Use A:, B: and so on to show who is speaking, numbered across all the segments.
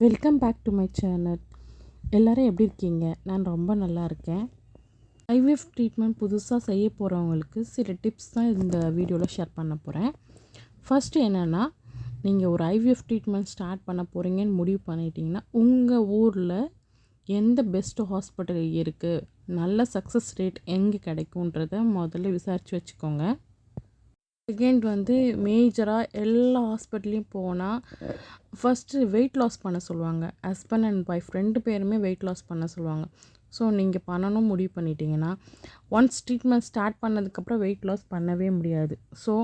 A: Welcome back to my channel. எல்லோரும் எப்படி இருக்கீங்க? நான் ரொம்ப நல்லா இருக்கேன். ஐவிஎஃப் ட்ரீட்மெண்ட் புதுசாக செய்ய போகிறவங்களுக்கு சில டிப்ஸ் தான் இந்த வீடியோவில் ஷேர் பண்ண போகிறேன். ஃபஸ்ட்டு என்னென்னா, நீங்கள் ஒரு ஐவிஎஃப் ட்ரீட்மெண்ட் ஸ்டார்ட் பண்ண போகிறீங்கன்னு முடிவு பண்ணிட்டீங்கன்னா, உங்கள் ஊரில் எந்த பெஸ்ட்டு ஹாஸ்பிட்டல் இருக்குது, நல்ல சக்ஸஸ் ரேட் எங்கே கிடைக்குன்றத முதல்ல விசாரித்து வச்சுக்கோங்க. செகண்ட் மேஜராக எல்லா ஹாஸ்பிட்டல்லையும் போனால் ஃபஸ்ட்டு வெயிட் லாஸ் பண்ண சொல்லுவாங்க. ஹஸ்பண்ட் அண்ட் ஒய்ஃப் 2 பேருமே வெயிட் லாஸ் பண்ண சொல்லுவாங்க. ஸோ நீங்கள் பண்ணணும் முடிவு பண்ணிட்டீங்கன்னா, ஒன்ஸ் ட்ரீட்மெண்ட் ஸ்டார்ட் பண்ணதுக்கப்புறம் வெயிட் லாஸ் பண்ணவே முடியாது. ஸோ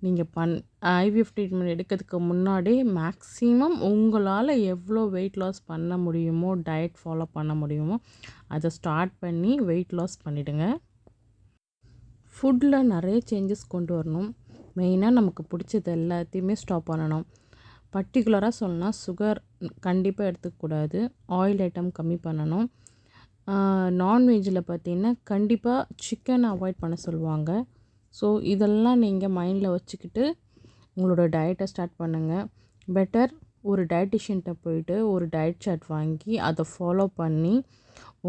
A: நீங்கள் ஐவிஎஃப் ட்ரீட்மெண்ட் எடுக்கிறதுக்கு முன்னாடி மேக்ஸிமம் உங்களால் எவ்வளோ வெயிட் லாஸ் பண்ண முடியுமோ, டயட் ஃபாலோ பண்ண முடியுமோ அதை ஸ்டார்ட் பண்ணி வெயிட் லாஸ் பண்ணிவிடுங்க. ஃபுட்டில் நிறைய சேஞ்சஸ் கொண்டு வரணும். மெயினாக நமக்கு பிடிச்சது எல்லாத்தையுமே ஸ்டாப் பண்ணணும். பர்டிகுலராக சொல்லணும்னா சுகர் கண்டிப்பாக எடுத்துக்கக்கூடாது. ஆயில் ஐட்டம் கம்மி பண்ணணும். நான்வெஜ்ஜில் பார்த்திங்கன்னா கண்டிப்பாக சிக்கன் அவாய்ட் பண்ண சொல்லுவாங்க. ஸோ இதெல்லாம் நீங்கள் மைண்டில் வச்சுக்கிட்டு உங்களோட டயட்டை ஸ்டார்ட் பண்ணுங்கள். பெட்டர் ஒரு டயட்டிஷியன்கிட்ட போயிட்டு ஒரு டயட் சார்ட் வாங்கி அதை ஃபாலோ பண்ணி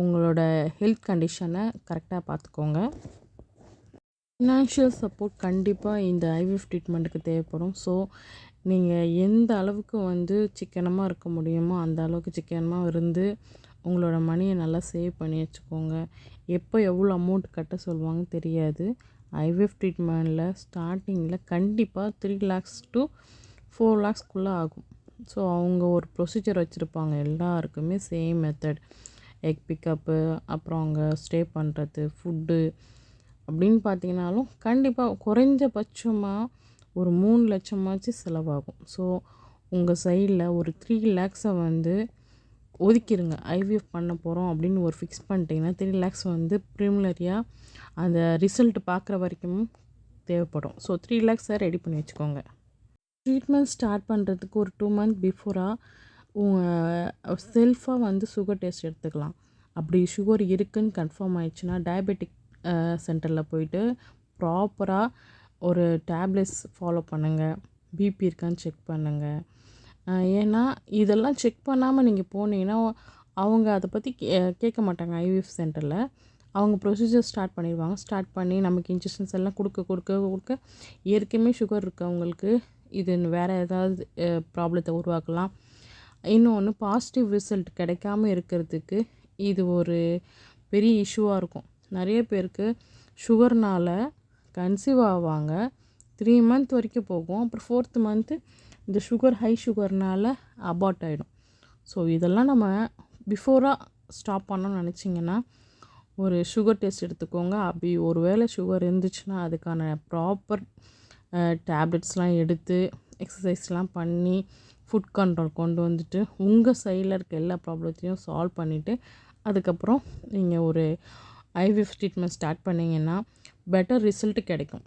A: உங்களோட ஹெல்த் கண்டிஷனை கரெக்டாக பார்த்துக்கோங்க. ஃபினான்ஷியல் சப்போர்ட் கண்டிப்பாக இந்த ஐவிஎஃப் ட்ரீட்மெண்ட்டுக்கு தேவைப்படும். ஸோ நீங்கள் எந்த அளவுக்கு சிக்கனமாக இருக்க முடியுமோ அந்த அளவுக்கு சிக்கனமாக இருந்து உங்களோட மணியை நல்லா சேவ் பண்ணி வச்சுக்கோங்க. எப்போ எவ்வளோ அமௌண்ட் கட்ட சொல்லுவாங்க தெரியாது. ஐவிஎஃப் ட்ரீட்மெண்ட்டில் ஸ்டார்டிங்கில் கண்டிப்பாக 3 lakhs to 4 lakhsக்குள்ளே ஆகும். ஸோ அவங்க ஒரு ப்ரொசீஜர் வச்சுருப்பாங்க. எல்லாருக்குமே சேம் மெத்தட். எக் பிக்கப்பு, அப்புறம் அங்கே ஸ்டே பண்ணுறது, ஃபுட்டு அப்படின்னு பார்த்தீங்கன்னாலும் கண்டிப்பாக குறைஞ்சபட்சமாக ஒரு 3 லட்சமாச்சு செலவாகும். ஸோ உங்கள் சைடில் ஒரு 3 lakhs ஒதுக்கிடுங்க. ஐவிஎஃப் பண்ண போகிறோம் அப்படின்னு ஒரு ஃபிக்ஸ் பண்ணிட்டீங்கன்னா 3 lakhs ப்ரிமிலரியாக அந்த ரிசல்ட் பார்க்குற வரைக்கும் தேவைப்படும். ஸோ 3 lakhs ரெடி பண்ணி வச்சுக்கோங்க. ட்ரீட்மெண்ட் ஸ்டார்ட் பண்ணுறதுக்கு ஒரு 2 months பிஃபோராக உங்கள் செல்ஃபாக சுகர் டெஸ்ட் எடுத்துக்கலாம். அப்படி சுகர் இருக்குதுன்னு கன்ஃபார்ம் ஆயிடுச்சுன்னா டயபெட்டிக் சென்டரில் போயிட்டு ப்ராப்பராக ஒரு டேப்லெட்ஸ் ஃபாலோ பண்ணுங்கள். பிபி இருக்கான்னு செக் பண்ணுங்கள். ஏன்னா இதெல்லாம் செக் பண்ணாமல் நீங்கள் போனீங்கன்னா அவங்க அதை பற்றி கேட்க மாட்டாங்க. ஐவிஎஃப் சென்டரில் அவங்க ப்ரொசீஜர் ஸ்டார்ட் பண்ணிடுவாங்க. ஸ்டார்ட் பண்ணி நமக்கு இன்ஜெக்ஷன்ஸ் எல்லாம் கொடுக்க ஏற்கனவே சுகர் இருக்கவங்களுக்கு இது வேறு ஏதாவது ப்ராப்ளத்தை உருவாக்கலாம். இன்னொன்று பாசிட்டிவ் ரிசல்ட் கிடைக்காம இருக்கிறதுக்கு இது ஒரு பெரிய இஷ்யூவாக இருக்கும். நிறைய பேருக்கு சுகர்னால் கன்சீவ் ஆவாங்க. 3 months வரைக்கும் போகும். அப்புறம் 4th month இந்த ஹை சுகர்னால் அபார்ட் ஆகிடும். ஸோ இதெல்லாம் நம்ம பிஃபோராக ஸ்டாப் பண்ணணும்னு நினச்சிங்கன்னா ஒரு சுகர் டெஸ்ட் எடுத்துக்கோங்க. அப்படி ஒரு வேளை சுகர் இருந்துச்சுன்னா அதுக்கான ப்ராப்பர் டேப்லெட்ஸ்லாம் எடுத்து எக்ஸசைஸ்லாம் பண்ணி ஃபுட் கண்ட்ரோல் கொண்டு வந்துட்டு உங்கள் சைடில் இருக்க எல்லா ப்ராப்ளத்தையும் சால்வ் பண்ணிவிட்டு அதுக்கப்புறம் நீங்கள் ஒரு ஐவிஎஃப் ட்ரீட்மெண்ட் ஸ்டார்ட் பண்ணிங்கன்னா பெட்டர் ரிசல்ட் கிடைக்கும்.